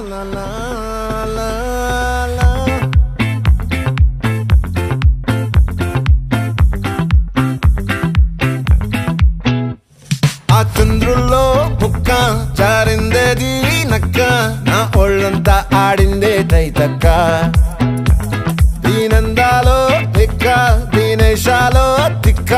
la la la la. ఆ చంద్రుల్లో బుక్క జారిందేది నక్క నా ఒళ్ళంతా ఆడిందే తైతక్క దీనందాలో తిక్క దీనేశాలో తిక్క